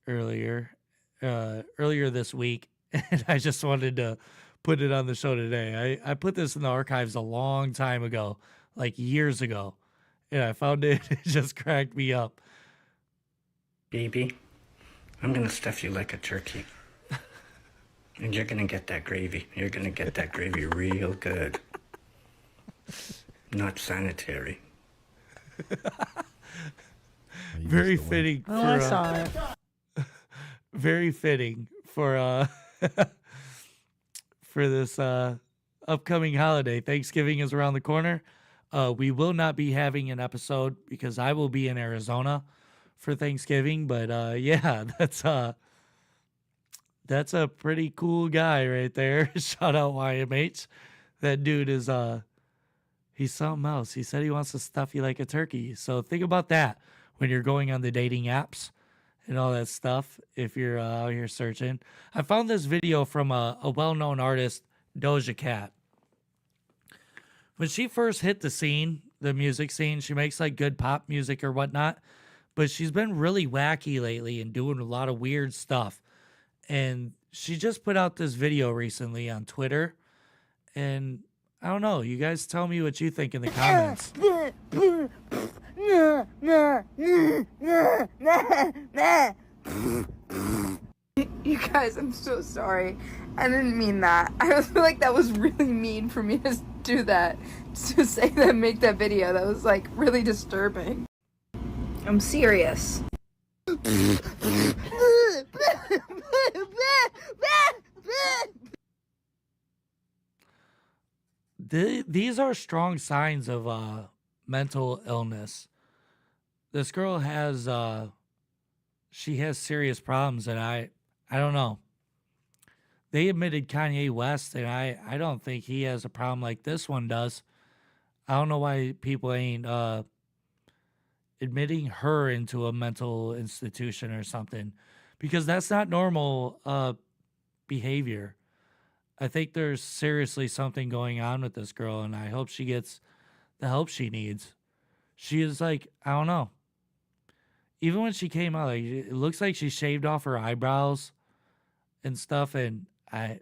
earlier this week, and I just wanted to put it on the show today. I put this in the archives a long time ago, like years ago, and I found it. It just cracked me up. Baby, I'm gonna stuff you like a turkey. And you're gonna get that gravy. You're gonna get that gravy real good. Not sanitary. Very fitting. Oh, I saw it. Very fitting for for this upcoming holiday. Thanksgiving is around the corner. We will not be having an episode because I will be in Arizona for Thanksgiving. But yeah, that's a pretty cool guy right there. Shout out YMH. That dude is he's something else. He said he wants to stuff you like a turkey. So think about that when you're going on the dating apps and all that stuff. If you're out here searching, I found this video from a well-known artist, Doja Cat. When she first hit the scene, the music scene, she makes like good pop music or whatnot. but she's been really wacky lately and doing a lot of weird stuff. And she just put out this video recently on Twitter. And I don't know. You guys tell me what you think in the comments. You guys, I'm so sorry. I didn't mean that. I feel like that was really mean for me to do that. To say that, make that video. That was like really disturbing. I'm serious. These are strong signs of mental illness. This girl has she has serious problems, and I don't know. They admitted Kanye West, and I don't think he has a problem like this one does. I don't know why people ain't admitting her into a mental institution or something, because that's not normal behavior. I think there's seriously something going on with this girl, and I hope she gets the help she needs. She is like, I don't know. Even when she came out, like, it looks like she shaved off her eyebrows and stuff, and I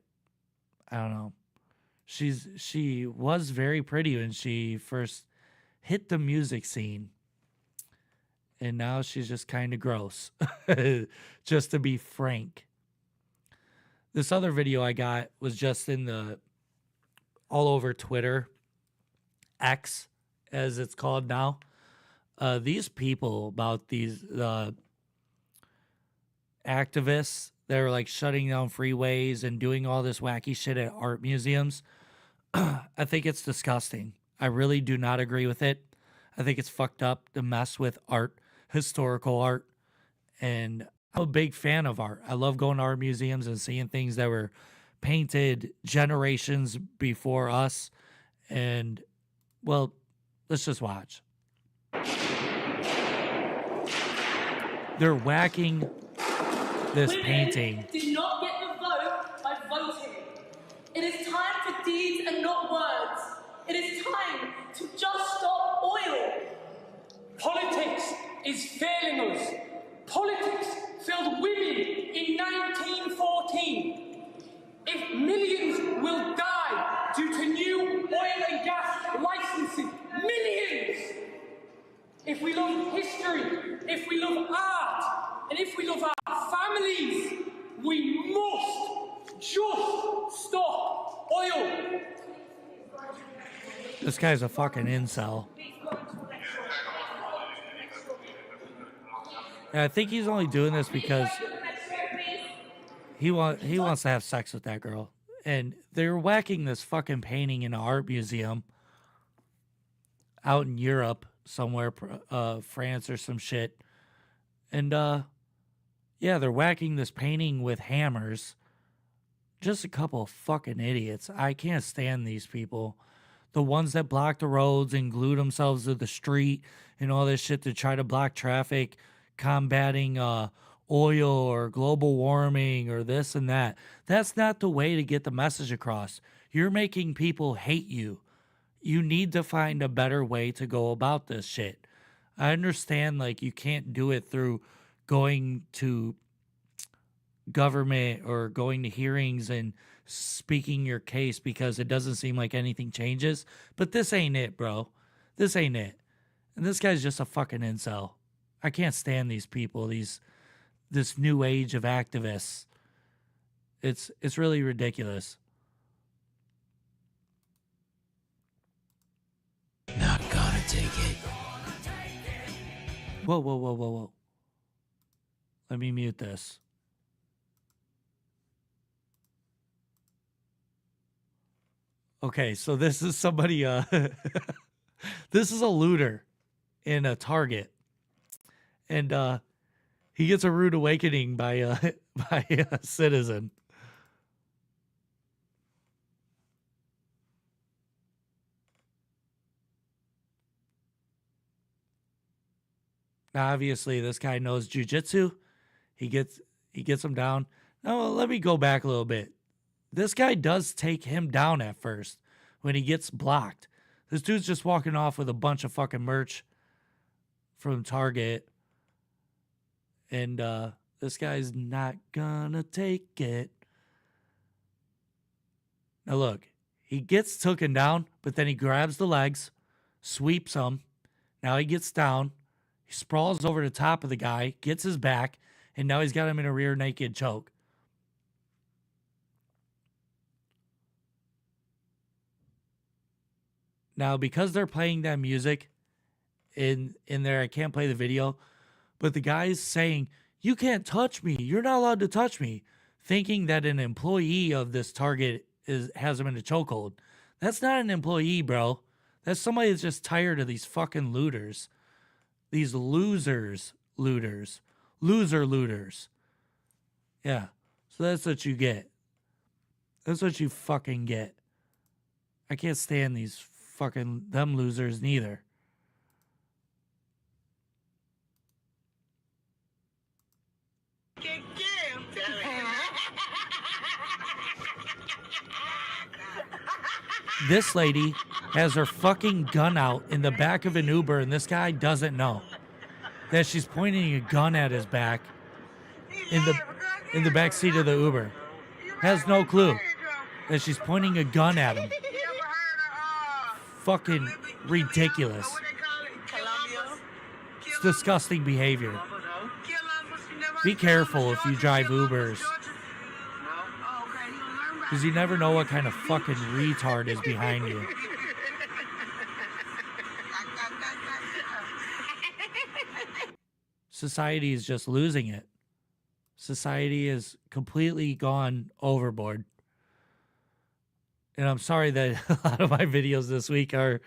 don't know. She was very pretty when she first hit the music scene. And now she's just kind of gross, just to be frank. This other video I got was just in the all over Twitter, X, as it's called now. These people about these activists that are like shutting down freeways and doing all this wacky shit at art museums. I think it's disgusting. I really do not agree with it. I think it's fucked up to mess with art, historical art, and I'm a big fan of art. I love going to art museums and seeing things that were painted generations before us. And, well, let's just watch. They're whacking this painting. Did not get the vote by voting. It is time for deeds and not words. It is time to just stop oil. Politics is failing us. Politics failed women in 1914. If millions will die due to new oil and gas licensing, millions! If we love history, if we love art, and if we love our families, we must just stop oil. This guy's a fucking incel. And I think he's only doing this because he wants to have sex with that girl. And they're whacking this fucking painting in an art museum out in Europe somewhere, France or some shit. And yeah, they're whacking this painting with hammers. Just a couple of fucking idiots. I can't stand these people. The ones that block the roads and glue themselves to the street and all this shit to try to block traffic, combating oil or global warming or this and that. That's not the way to get the message across. You're making people hate you. You need to find a better way to go about this shit. I understand, like, you can't do it through going to government or going to hearings and speaking your case because it doesn't seem like anything changes. But this ain't it, bro. This ain't it. And this guy's just a fucking incel. I can't stand these people, this new age of activists. It's really ridiculous. Not gonna take it. Whoa. Let me mute this. Okay, so this is somebody, this is a looter in a Target. And he gets a rude awakening by a citizen. Now, obviously, this guy knows jujitsu. He gets him down. Now, let me go back a little bit. This guy does take him down at first when he gets blocked. This dude's just walking off with a bunch of fucking merch from Target. And this guy's not gonna take it. Now look, he gets taken down, but then he grabs the legs, sweeps him. Now he gets down. He sprawls over the top of the guy, gets his back, and now he's got him in a rear naked choke. Now, because they're playing that music in there, I can't play the video, but the guy's saying, "You can't touch me. You're not allowed to touch me," thinking that an employee of this Target has him in a chokehold. That's not an employee, bro. That's somebody that's just tired of these fucking looters. These looters. Yeah. So that's what you get. That's what you fucking get. I can't stand these fucking them losers neither. This lady has her fucking gun out in the back of an Uber, and this guy doesn't know that she's pointing a gun at his back in the back seat of the Uber. Has no clue that she's pointing a gun at him. Fucking ridiculous. It's disgusting behavior. Be careful if you drive Ubers, because you never know what kind of fucking retard is behind you. Society is just losing it. Society is completely gone overboard. And I'm sorry that a lot of my videos this week it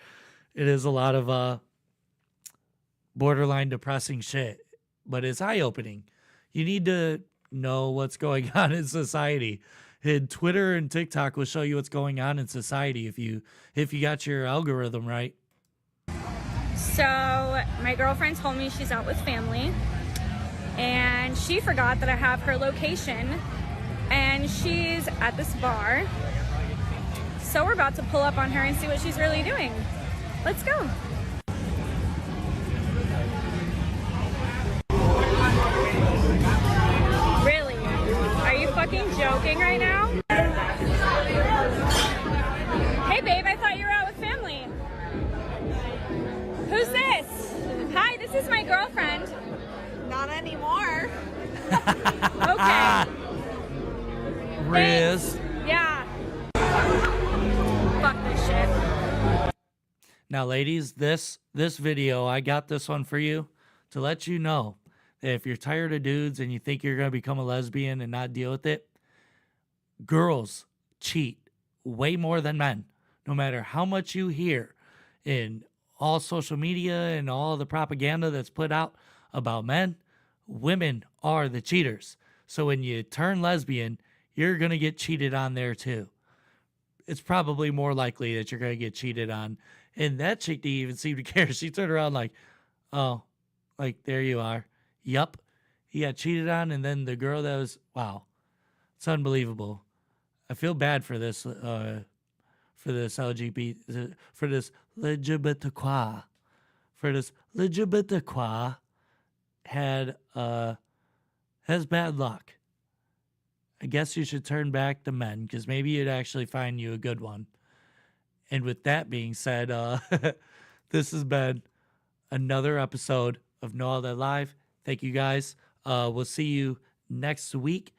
is a lot of borderline depressing shit. But it's eye-opening. You need to know what's going on in society. And Twitter and TikTok will show you what's going on in society if you got your algorithm right. So my girlfriend told me she's out with family, and she forgot that I have her location, and she's at this bar. So we're about to pull up on her and see what she's really doing. Let's go. Really? Are you fucking joking right now? Hey babe, I thought you were out with family. Who's this? Hi, this is my girlfriend. Not anymore. Okay. Riz. Yeah. Fuck this shit. Now, ladies, this video, I got this one for you to let you know that if you're tired of dudes and you think you're going to become a lesbian and not deal with it, girls cheat way more than men. No matter how much you hear in all social media and all the propaganda that's put out about men, women are the cheaters. So when you turn lesbian, you're going to get cheated on there too. It's probably more likely that you're going to get cheated on. And that chick didn't even seem to care. She turned around like, oh, like, there you are. Yup. He got cheated on. And then the girl that was, wow, it's unbelievable. I feel bad for this LGBT, for this LGBTQ, has bad luck. I guess you should turn back to men, because maybe you'd actually find you a good one. And with that being said, this has been another episode of NoOutletLive. Thank you guys. We'll see you next week.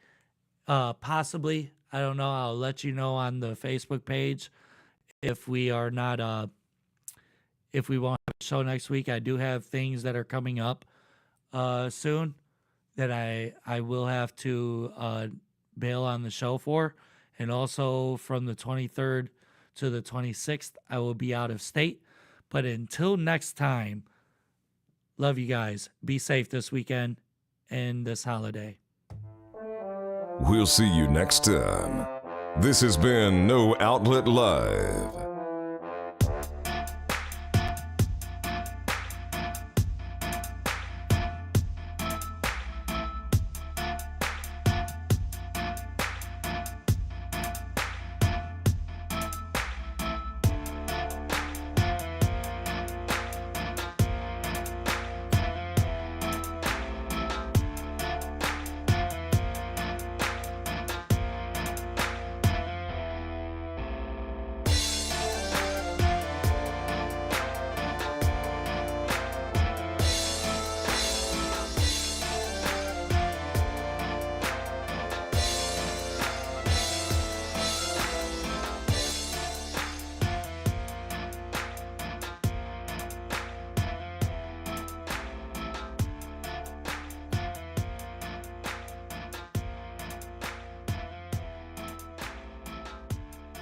Possibly, I don't know. I'll let you know on the Facebook page if we are not, if we won't have a show next week. I do have things that are coming up soon that I will have to bail on the show for. And also from the 23rd to the 26th, I will be out of state. But until next time, love you guys. Be safe this weekend and this holiday. We'll see you next time. This has been No Outlet Live.